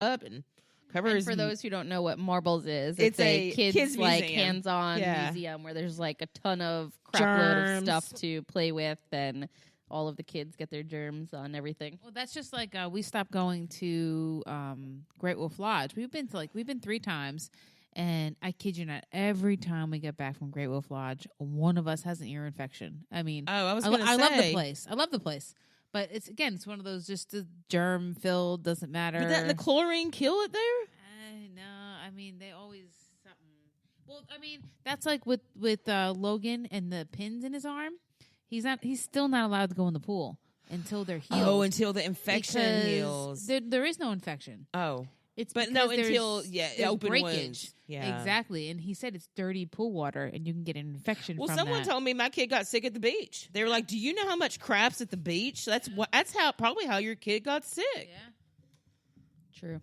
up and cover And his... for those who don't know what Marbles is, it's a kids like hands-on museum where there's like a ton of crapload of stuff to play with, and all of the kids get their germs on everything. Well, that's just like we stopped going to Great Wolf Lodge. We've been 3 times, and I kid you not, every time we get back from Great Wolf Lodge, one of us has an ear infection. I mean, I love the place. I love the place. But it's one of those just germ filled, doesn't matter. But doesn't the chlorine kill it there? No, I mean they always something. Well, I mean that's like with Logan and the pins in his arm. He's still not allowed to go in the pool until they're healed. Oh, until the infection heals. There is no infection. Oh, until open breakage. wounds. Yeah, exactly. And he said it's dirty pool water, and you can get an infection. Well, from someone that. told me my kid got sick at the beach. They were like, "Do you know how much crap's at the beach? That's probably how your kid got sick." Yeah, true.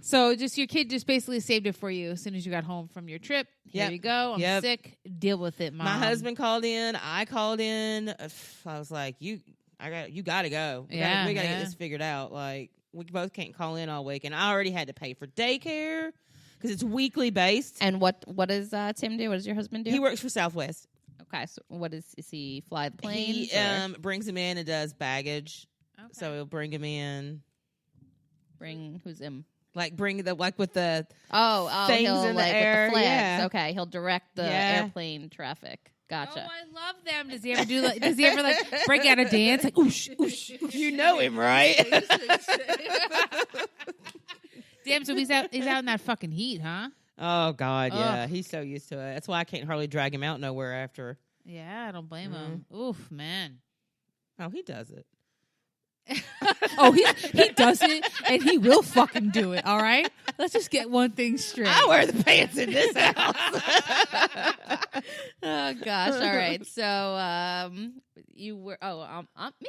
So just your kid just basically saved it for you as soon as you got home from your trip. Here you go. I'm sick. Deal with it, Mom. My husband called in. I called in. I was like, you got to go. We got to get this figured out. Like, we both can't call in all week. And I already had to pay for daycare because it's weekly based. And what does Tim do? What does your husband do? He works for Southwest. Okay, so is he fly the planes? He brings him in and does baggage. Okay. So he'll bring him in. Bring who's him? Like bring the with the things he'll, in the air. With the flags. Yeah. Okay, he'll direct the airplane traffic. Gotcha. Oh, I love them. Does he ever does he ever break out a dance like oosh oosh? You know him, right? Damn, so he's out in that fucking heat, huh? Oh God, yeah. He's so used to it. That's why I can't hardly drag him out nowhere after. Yeah, I don't blame him. Oof, man. Oh, he does it. Oh, he does it, and he will fucking do it. All right, let's just get one thing straight. I wear the pants in this house. Oh gosh! All right, so you were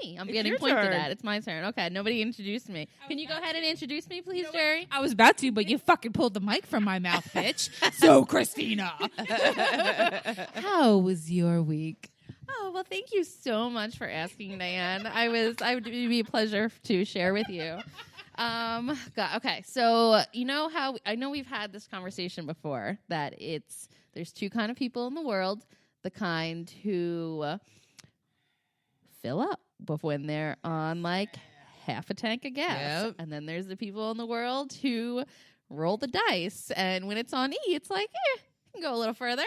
me. I'm getting pointed at. It's my turn. Okay, nobody introduced me. Can you go ahead and introduce me, please, Jerri? I was about to, but you fucking pulled the mic from my mouth, bitch. So, Christina, how was your week? Oh, well, thank you so much for asking, Diane. I would be a pleasure to share with you. God, okay, so you know how I know we've had this conversation before that there's 2 kind of people in the world, the kind who fill up when they're on like half a tank of gas, and then there's the people in the world who roll the dice, and when it's on E, it's like, can go a little further.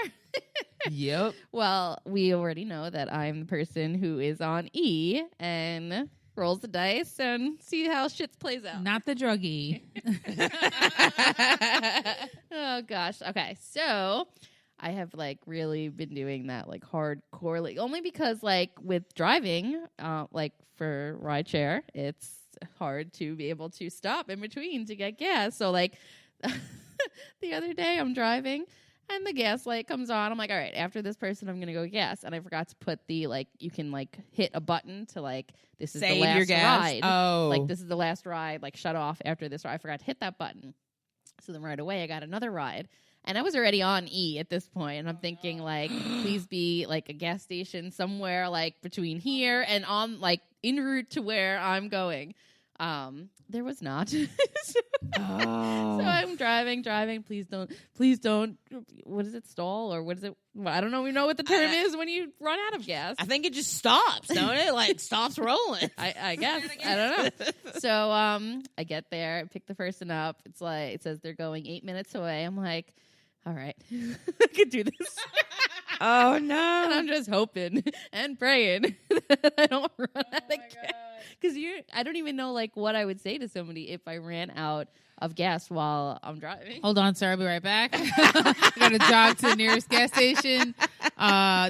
Yep. Well, we already know that I'm the person who is on E and rolls the dice and see how shit plays out. Not the druggie. Oh gosh. Okay. So I have like really been doing that like hardcore, like, only because like with driving, like for rideshare, it's hard to be able to stop in between to get gas. So like the other day I'm driving and the gas light comes on. I'm like, all right, after this person, I'm going to go gas. And I forgot to put the, like, you can, like, hit a button to, like, this is Save the last your gas. ride. Oh. Like, this is the last ride. Like, shut off after this ride. I forgot to hit that button. So then right away, I got another ride. And I was already on E at this point. And I'm thinking, like, please be, like, a gas station somewhere, like, between here and on, like, en route to where I'm going. There was not. So I'm driving. Please don't. What is it? Stall or what is it? Well, I don't even know what the term is when you run out of gas. I think it just stops, don't it? Like stops rolling. I guess. I don't know. So I get there, pick the person up. It's like it says they're going 8 minutes away. I'm like, all right, I could do this. Oh no! And I'm just hoping and praying that I don't run out of gas. Because I don't even know like what I would say to somebody if I ran out of gas while I'm driving. Hold on, sir. I'll be right back. I got to jog to the nearest gas station.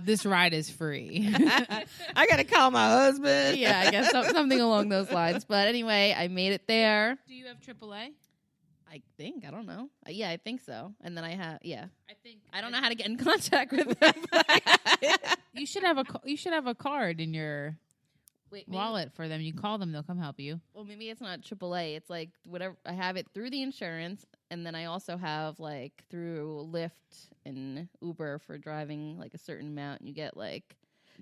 This ride is free. I got to call my husband. Yeah, I guess something along those lines. But anyway, I made it there. Do you have AAA? I think. I don't know. Yeah, I think so. And then I have. Yeah. I don't know how to get in contact with them. You should have a card in your wallet for them. You call them, they'll come help you. Well, maybe it's not AAA. It's like whatever. I have it through the insurance, and then I also have like through Lyft and Uber for driving like a certain amount. And you get like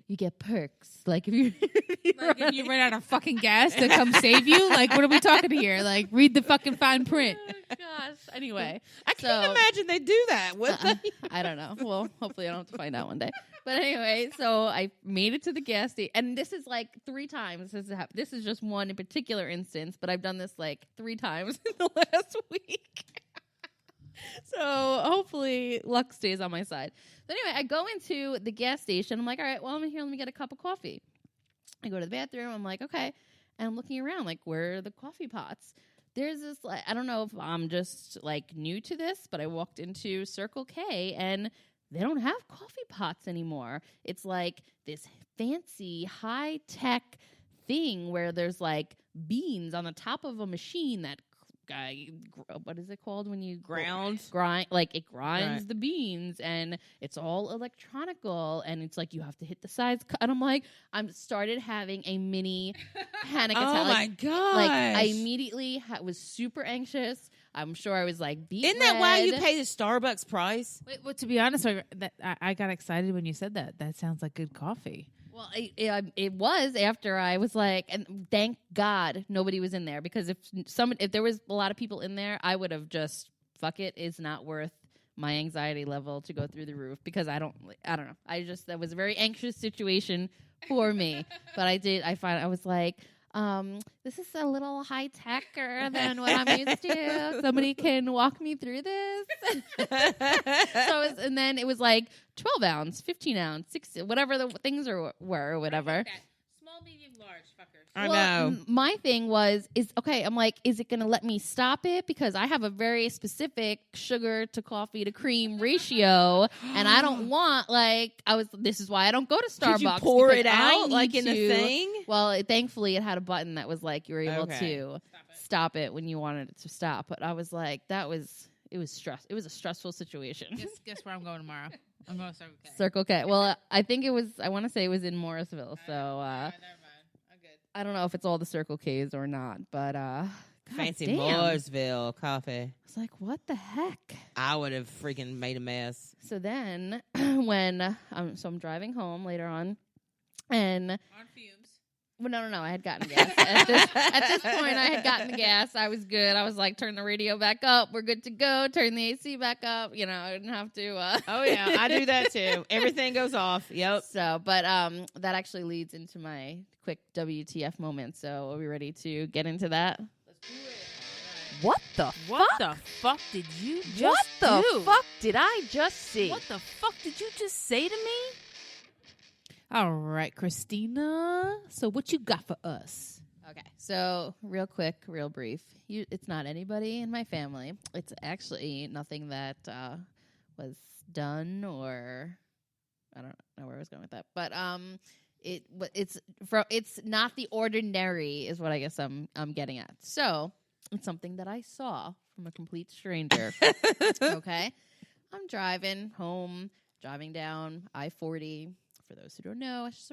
you get perks. Like if you if you run out of fucking gas to come save you, like what are we talking here? Like read the fucking fine print. Oh, gosh. Anyway, I can't imagine they do that. Would they? I don't know. Well, hopefully I don't have to find out one day. But anyway, so I made it to the gas station, and this is like 3 times. This is just one in particular instance, but I've done this like 3 times in the last week. So hopefully luck stays on my side. So anyway, I go into the gas station. I'm like, all right, well, I'm in here. Let me get a cup of coffee. I go to the bathroom. I'm like, okay. And I'm looking around, like, where are the coffee pots? There's this, like, I don't know if I'm just, like, new to this, but I walked into Circle K, and they don't have coffee pots anymore. It's like this fancy, high-tech thing where there's, like, beans on the top of a machine that what is it called when you grind? Like it grinds the beans, and it's all electronical, and it's like you have to hit the sides. And I'm like, I'm started having a mini panic attack. Oh my god! Like I immediately was super anxious. I'm sure I was like, isn't that why you pay the Starbucks price? Wait, well, to be honest, I got excited when you said that. That sounds like good coffee. Well, it was after I was like, and thank God nobody was in there, because if there was a lot of people in there, I would have just fuck it. It's not worth my anxiety level to go through the roof, because I don't know. That was a very anxious situation for me. But I was like, this is a little high techer than what I'm used to. Somebody can walk me through this. And then it was like 12 ounce, 15 ounce, 16, whatever the things were or whatever. Small, medium, large, fuckers. I know. My thing I'm like, is it going to let me stop it? Because I have a very specific sugar to coffee to cream ratio, and I don't want, this is why I don't go to Starbucks. Did you pour it out like in a thing? Well, thankfully it had a button that was like, you were able to stop it when you wanted it to stop. But I was like, it was stress. It was a stressful situation. Guess where I'm going tomorrow? I'm going to Circle K. Circle K. Well, I think I want to say it was in Morrisville. So, never mind. I'm good. I don't know if it's all the Circle Ks or not, but fancy damn. Mooresville coffee. I was like, what the heck? I would have freaking made a mess. So then when I'm driving home later on, and On fumes. well, no, I had gotten gas. At this point, I had gotten the gas. I was good. I was like, turn the radio back up. We're good to go. Turn the AC back up. You know, I didn't have to. Oh yeah, I do that too. Everything goes off. Yep. So, but that actually leads into my quick WTF moment. So, are we ready to get into that? Let's do it. What the fuck did you just What the do? fuck did I just see? What the fuck did you just say to me? All right, Christina. So what you got for us? Okay, so real quick, real brief. It's not anybody in my family. It's actually nothing that was done, or I don't know where I was going with that. But it's not the ordinary, is what I guess I'm getting at. So it's something that I saw from a complete stranger. Okay, I'm driving home, driving down I-40. For those who don't know, it's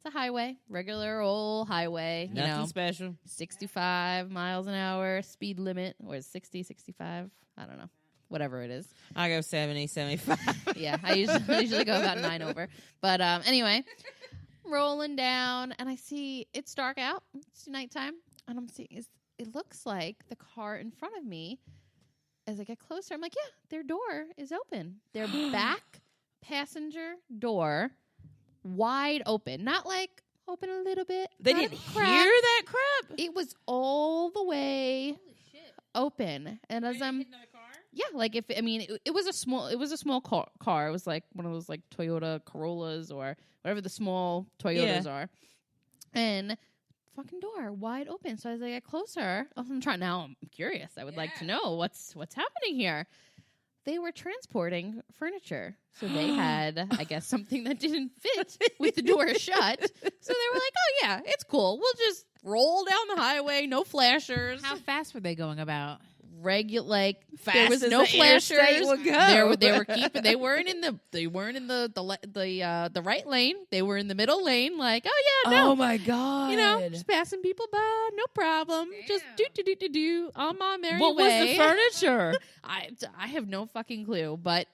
a highway, regular old highway. Nothing special. 65 miles an hour speed limit, or 60, 65. I don't know, whatever it is. I go 70, 75. Yeah, I usually go about 9 over. But anyway, rolling down, and I see it's dark out. It's nighttime, and I'm seeing it looks like the car in front of me. As I get closer, I'm like, yeah, their door is open. Their back passenger door. Wide open, not like open a little bit. They didn't hear that crap? It was all the way open. And as I'm, another car? yeah, like it was a small car. It was like one of those like Toyota Corollas or whatever the small Toyotas are. And fucking door wide open. So as I get closer, I'm curious. I would like to know what's happening here. They were transporting furniture. So they had, I guess, something that didn't fit with the door shut. So they were like, oh, yeah, it's cool. We'll just roll down the highway, no flashers. How fast were they going about? Fast there was as no the flashers. interstate would go. They weren't in the right lane. They were in the middle lane. Like, oh yeah, no. Oh my god. Just passing people by, no problem. Damn. Just do on my merry What way. was the furniture? I have no fucking clue, but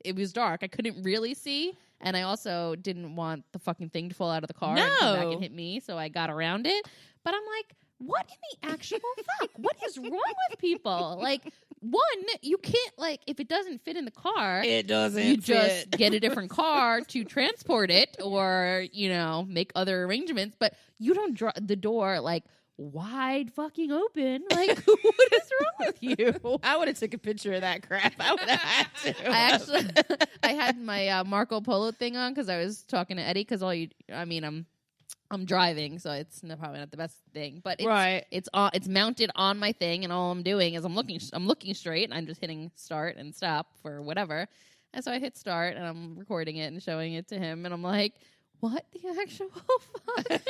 it was dark. I couldn't really see. And I also didn't want the fucking thing to fall out of the car and come back and hit me, so I got around it. But I'm like, what in the actual fuck? What is wrong with people? Like, one, you can't, like, if it doesn't fit in the car, it doesn't you fit. Just get a different car to transport it or, you know, make other arrangements. But you don't draw the door, like, wide fucking open. Like, what is wrong with you? I would have took a picture of that crap. I would have had to. I had my Marco Polo thing on because I was talking to Eddie because I'm driving, so it's probably not the best thing, but it's mounted on my thing, and all I'm doing is I'm looking straight, and I'm just hitting start and stop for whatever. And so I hit start, and I'm recording it and showing it to him, and I'm like, what the actual fuck?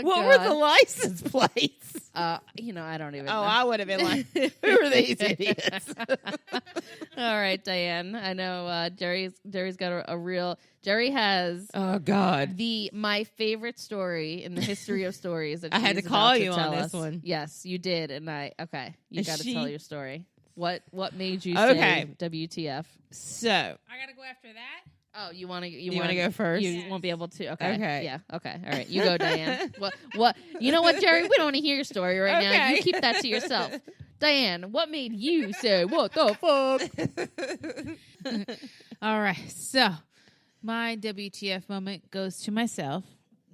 What were the license plates? I don't even know. I would have been like, who are these idiots? All right, Diane. I know Jerri's got a real... Jerri has... Oh, God. My favorite story in the history of stories that I had to call you on this one. Yes, you did. And you got to tell your story. What made you say WTF? So... I got to go after that? Oh, you want to? You want to go first? You won't be able to. Okay. Okay. Yeah. Okay. All right. You go, Diane. What? You know what, Jerri? We don't want to hear your story right now. You keep that to yourself. Diane, what made you say what the fuck? All right. So, my WTF moment goes to myself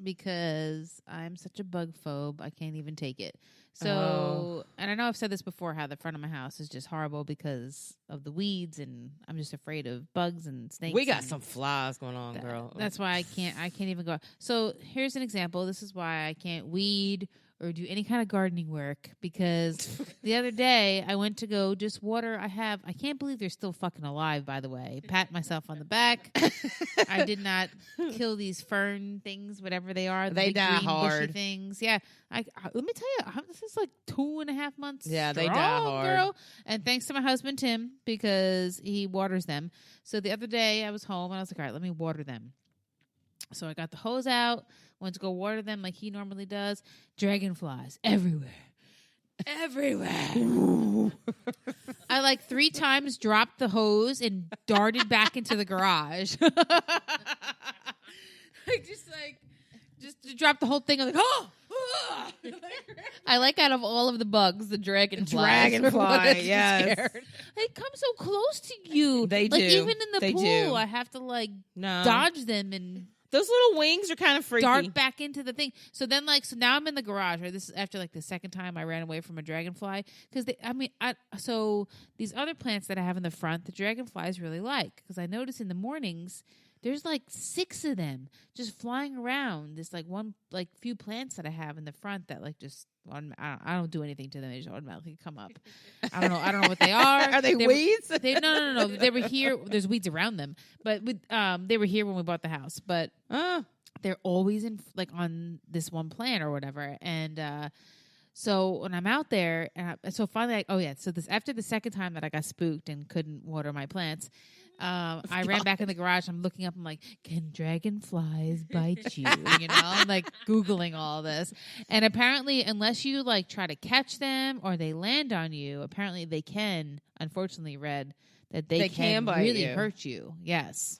because I'm such a bug phobe. I can't even take it. So, and I know I've said this before, how the front of my house is just horrible because of the weeds, and I'm just afraid of bugs and snakes. We got some flies going on, girl. That's why I can't even go. So here's an example. This is why I can't weed or do any kind of gardening work, because the other day I went to go just water. I can't believe they're still fucking alive, by the way. Pat myself on the back. I did not kill these fern things, whatever they are. They big die green hard. bushy things. Yeah. Let me tell you, this is like 2.5 months. Yeah, they strong, die hard. Girl. And thanks to my husband, Tim, because he waters them. So the other day I was home and I was like, all right, let me water them. So I got the hose out, went to go water them like he normally does. Dragonflies everywhere. Everywhere. I like 3 times dropped the hose and darted back into the garage. Just dropped the whole thing. I'm like, oh! I like out of all of the bugs, the dragonfly. Yes. They come so close to you. They do. Even in the pool, do. I have to dodge them and those little wings are kind of freaky. Dart back into the thing. So then, so now I'm in the garage. Right? This is after the second time I ran away from a dragonfly. Because so these other plants that I have in the front, the dragonflies really like. Because I notice in the mornings, there's 6 of them just flying around. This few plants that I have in the front that just I don't do anything to them. They just automatically come up. I don't know what they are. Are they weeds? No. They were here. There's weeds around them, but they were here when we bought the house. But they're always in on this one plant or whatever. And so when I'm out there, so finally, so this after the second time that I got spooked and couldn't water my plants. I ran back in the garage. I'm looking up. I'm like, can dragonflies bite you? I'm Googling all this. And apparently, unless you try to catch them or they land on you, apparently they can, unfortunately, read that they can really hurt you. Yes.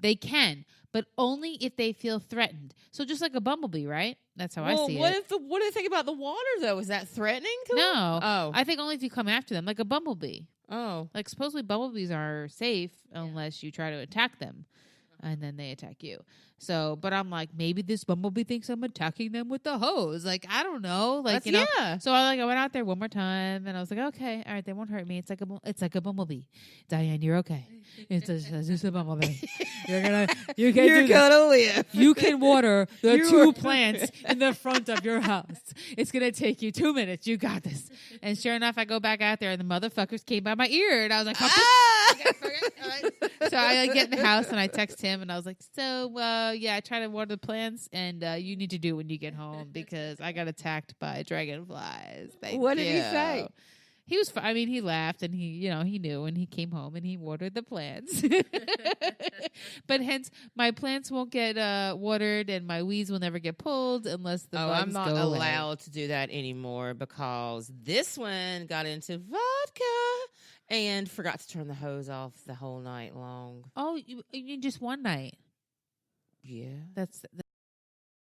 They can, but only if they feel threatened. So just like a bumblebee, right? That's how I see it. What do they think about the water, though? Is that threatening to them? No. Oh. I think only if you come after them, like a bumblebee. Oh. Supposedly bumblebees are safe unless you try to attack them, and then they attack you. So, but I'm like, maybe this bumblebee thinks I'm attacking them with the hose. I don't know. Yeah. So I went out there one more time, and I was like, okay, all right, they won't hurt me. It's like a bumblebee. Diane, you're okay. It's just a bumblebee. You're gonna live. You can water the 2 plants in the front of your house. It's gonna take you 2 minutes. You got this. And sure enough, I go back out there, and the motherfuckers came by my ear, and I was like, So I get in the house, and I text him, and I was like, I try to water the plants, and you need to do when you get home because I got attacked by dragonflies. What did he say? He was. He laughed, and he knew, and he came home and he watered the plants. But hence, my plants won't get watered, and my weeds will never get pulled unless the bugs I'm not go allowed away. to do that anymore because this one got into vodka. And forgot to turn the hose off the whole night long. Oh, you just one night. Yeah. That's